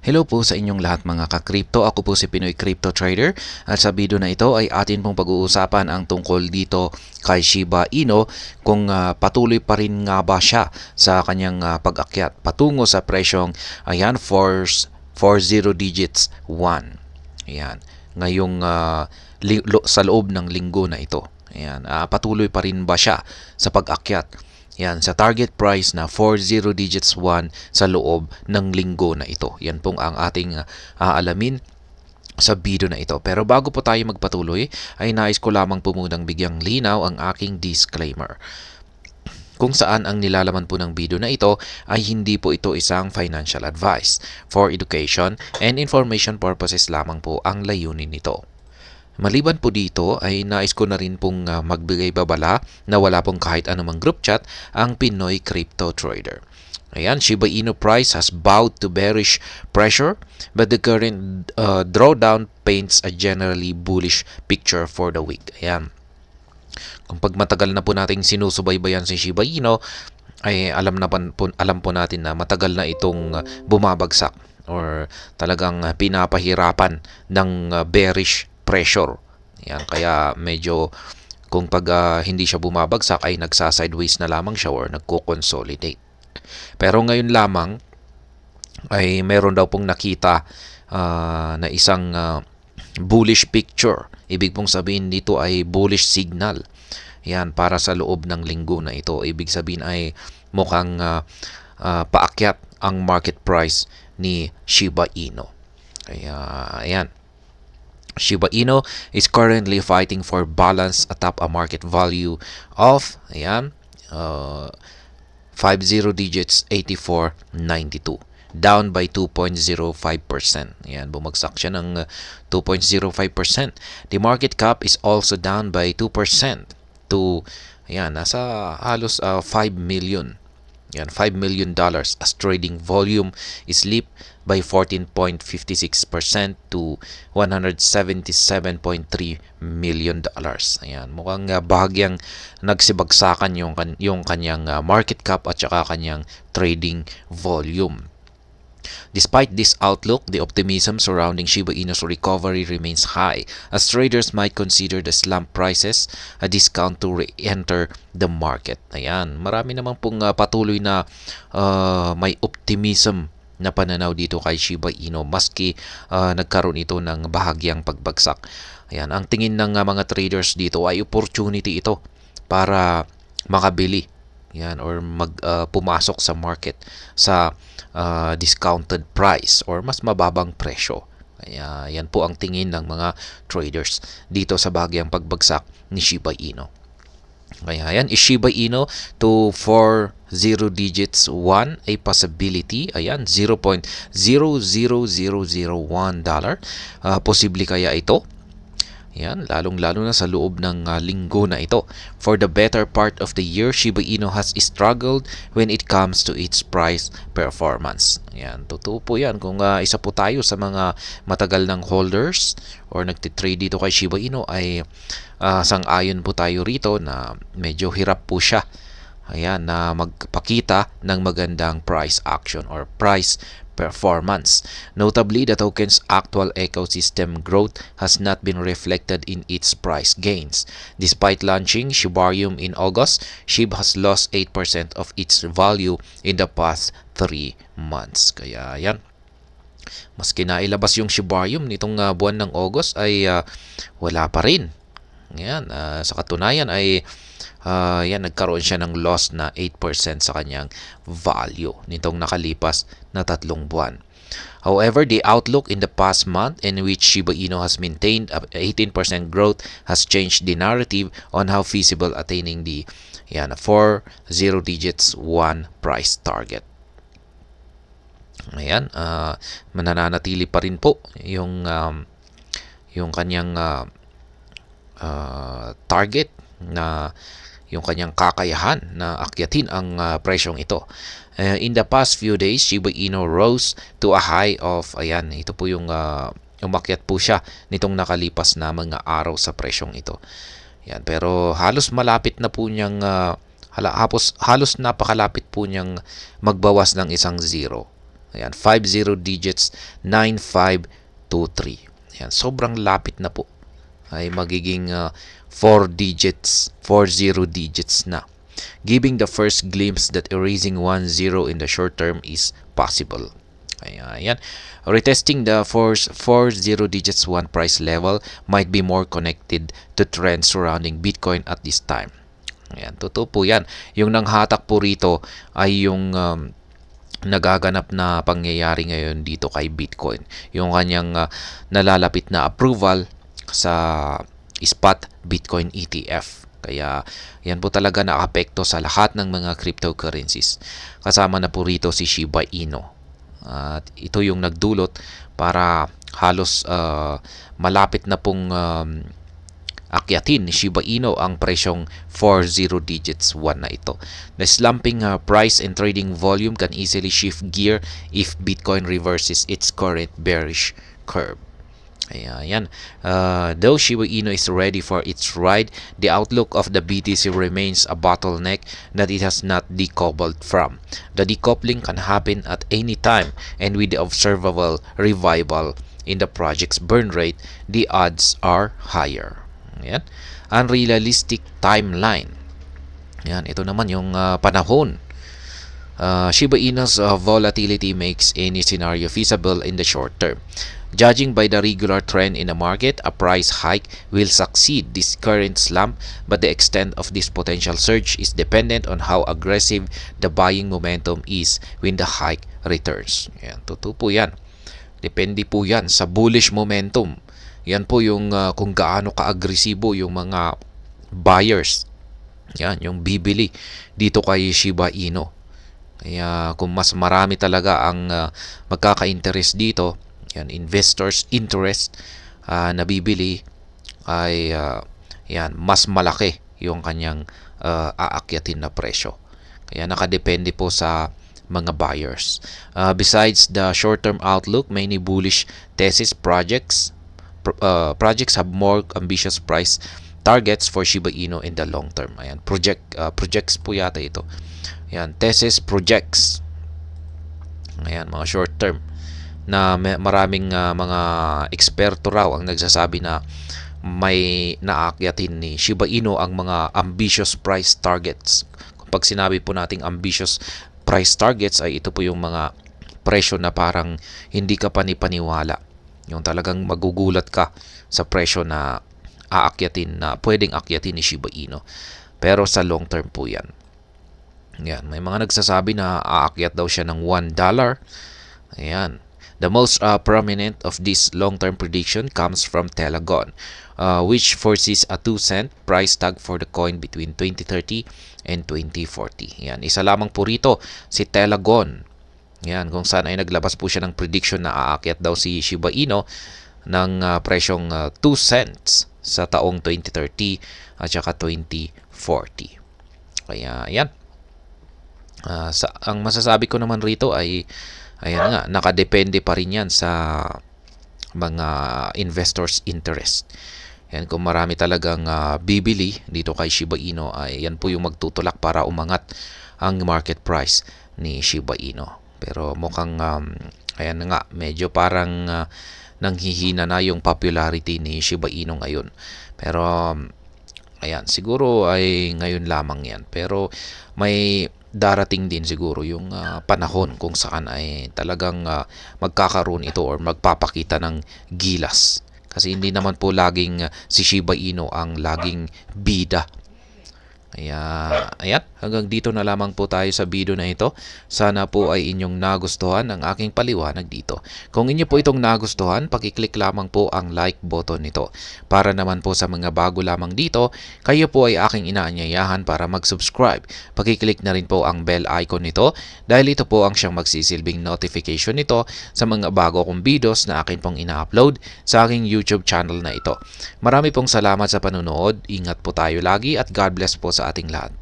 Hello po sa inyong lahat mga ka-crypto. Ako po si Pinoy Crypto Trader at sa video na ito ay atin pong pag-uusapan ang tungkol dito kay Shiba Inu kung patuloy pa rin nga ba siya sa kanyang pag-akyat patungo sa presyong ayan 40 digits 1. Ayan. Ngayong sa loob ng linggo na ito. Ayan, patuloy pa rin ba siya sa pag-akyat? Yan, sa target price na 40 digits 1 sa loob ng linggo na ito. Yan pong ang ating aalamin sa video na ito. Pero bago po tayo magpatuloy, ay nais ko lamang po munang bigyang linaw ang aking disclaimer. Kung saan ang nilalaman po ng video na ito ay hindi po ito isang financial advice. For education and information purposes lamang po ang layunin nito. Maliban po dito ay nais ko na rin pong magbigay babala na wala pong kahit anumang group chat ang Pinoy Crypto Trader. Ayan, Shiba Inu price has bowed to bearish pressure but the current drawdown paints a generally bullish picture for the week. Ayan. Kung pagmatagal na po nating sinusubaybayan si Shiba Inu ay alam po natin na matagal na itong bumabagsak or talagang pinapahirapan ng bearish pressure. Yan, kaya medyo kung pag hindi siya bumabagsak ay nagsa-sideways na lamang siya or nagko-consolidate. Pero ngayon lamang ay meron daw pong nakita na isang bullish picture. Ibig pong sabihin dito ay bullish signal. Yan, para sa loob ng linggo na ito. Ibig sabihin ay mukhang paakyat ang market price ni Shiba Inu. Kaya ayan. Shiba Inu is currently fighting for balance atop a market value of 50 digits 84.92, down by 2.05%. Ayan, bumagsak siya ng 2.05%. The market cap is also down by 2% to nasa halos 5 million. Yan, $5 million as trading volume is leaped by 14.56% to $177.3 million. Ayan, mukhang bahagyang nagsibagsakan yung kanyang market cap at saka kanyang trading volume. Despite this outlook, the optimism surrounding Shiba Inu's recovery remains high as traders might consider the slump prices a discount to re-enter the market. Ayan, marami naman pong patuloy na may optimism na pananaw dito kay Shiba Inu maski nagkaroon ito ng bahagyang pagbagsak. Ayan, ang tingin ng mga traders dito ay opportunity ito para makabili. Yan, or pumasok sa market sa discounted price or mas mababang presyo. Kaya yan po ang tingin ng mga traders dito sa bahagyang pagbagsak ni Shiba Inu. Kaya yan, is Shiba Inu to 40 digits 1 a possibility? Ayan, $0.00001. Posible kaya ito? Yan, lalong-lalo na sa loob ng linggo na ito. For the better part of the year, Shiba Inu has struggled when it comes to its price performance. Yan, totoo po yan. Kung isa po tayo sa mga matagal ng holders or nagtitrade dito kay Shiba Inu ay sang-ayon po tayo rito na medyo hirap po siya. Ayan, na magpakita ng magandang price action or price performance. Notably, the token's actual ecosystem growth has not been reflected in its price gains. Despite launching Shibarium in August, SHIB has lost 8% of its value in the past 3 months. Kaya yan, maski nailabas yung Shibarium nitong buwan ng August ay wala pa rin. Yan, sa katunayan ay nagkaroon siya ng loss na 8% sa kanyang value nitong nakalipas na 3 buwan. However, the outlook in the past month in which Shiba Inu has maintained 18% growth has changed the narrative on how feasible attaining the 40 digits 1 price target. Ayan, mananatili pa rin po yung kanyang target na yung kanyang kakayahan na akyatin ang presyong ito. In the past few days, Shiba Inu rose to a high of, ito po yung umakyat po siya nitong nakalipas na mga araw sa presyong ito. Yan, pero halos malapit na po niyang halos napakalapit po niyang magbawas ng isang zero. Ayan, 50 digits, 9523. Ayan, sobrang lapit na po. Ay magiging 4 digits, 40 digits na. Giving the first glimpse that erasing 10 in the short term is possible. Ayan. Retesting the 40 digits 1 price level might be more connected to trends surrounding Bitcoin at this time. Ayan, totoo po yan. Yung nanghatak po rito ay yung nagaganap na pangyayari ngayon dito kay Bitcoin. Yung kanyang nalalapit na approval sa spot Bitcoin ETF. Kaya yan po talaga naapekto sa lahat ng mga cryptocurrencies. Kasama na po rito si Shiba Inu. At ito yung nagdulot para halos malapit na pong akyatin ni Shiba Inu ang presyong 40 digits 1 na ito. The slumping price and trading volume can easily shift gear if Bitcoin reverses its current bearish curve. Ayan. Though Shiba Inu is ready for its ride, the outlook of the BTC remains a bottleneck that it has not decoupled from. The decoupling can happen at any time, and with the observable revival in the project's burn rate, the odds are higher. Ayan. Unrealistic timeline. Ayan, ito naman yung panahon. Shiba Inu's volatility makes any scenario feasible in the short term. Judging by the regular trend in the market, a price hike will succeed this current slump, but the extent of this potential surge is dependent on how aggressive the buying momentum is when the hike returns. Ayan, totoo po yan. Depende po yan sa bullish momentum. Yan po yung kung gaano ka-agresibo yung mga buyers. Yan, yung bibili dito kay Shiba Inu. Kaya kung mas marami talaga ang magkaka-interest dito, yan, investors interest na bibili ay yan, mas malaki yung kanyang aakyatin na presyo. Kaya nakadepende po sa mga buyers. Besides the short-term outlook, many bullish thesis projects have more ambitious price targets for Shiba Inu in the long term. Ayan, projects po yata ito. Ayan, thesis projects. Ayan, mga short term na maraming mga eksperto raw ang nagsasabi na may naakyatin ni Shiba Inu ang mga ambitious price targets. Kapag sinabi po nating ambitious price targets ay ito po yung mga presyo na parang hindi ka panipaniwala. Yung talagang magugulat ka sa presyo na aakyatin, na pwedeng akyatin ni Shiba Inu. Pero sa long term po yan. Yan, may mga nagsasabi na aakyat daw siya ng $1. Ayan. The most prominent of this long-term prediction comes from Telegon, which foresees a 2-cent price tag for the coin between 2030 and 2040. Yan, isa lamang po rito si Telegon. Yan, kung saan ay naglabas po siya ng prediction na aakyat daw si Shiba Inu ng presyong 2 cents sa taong 2030 at saka 2040. Kaya yan. Ang masasabi ko naman rito ay ayan nga, nakadepende pa rin yan sa mga investors interest. Yan, kung marami talagang bibili dito kay Shiba Inu ay yan po yung magtutulak para umangat ang market price ni Shiba Inu. Pero mukhang ayan nga, medyo parang nanghihina na yung popularity ni Shiba Inu ngayon. Pero ayan, siguro ay ngayon lamang yan. Pero may darating din siguro yung panahon kung saan ay talagang magkakaroon ito or magpapakita ng gilas. Kasi hindi naman po laging si Shiba Inu ang laging bida. Kaya, ayan, hanggang dito na lamang po tayo sa video na ito. Sana po ay inyong nagustuhan ang aking paliwanag dito. Kung inyo po itong nagustuhan, pakiclick lamang po ang like button nito. Para naman po sa mga bago lamang dito, kayo po ay aking inaanyayahan para mag-subscribe. Pakiclick na rin po ang bell icon nito dahil ito po ang siyang magsisilbing notification nito sa mga bago kong videos na akin pong ina-upload sa aking YouTube channel na ito. Marami pong salamat sa panunood. Ingat po tayo lagi at God bless po sa ating lahat.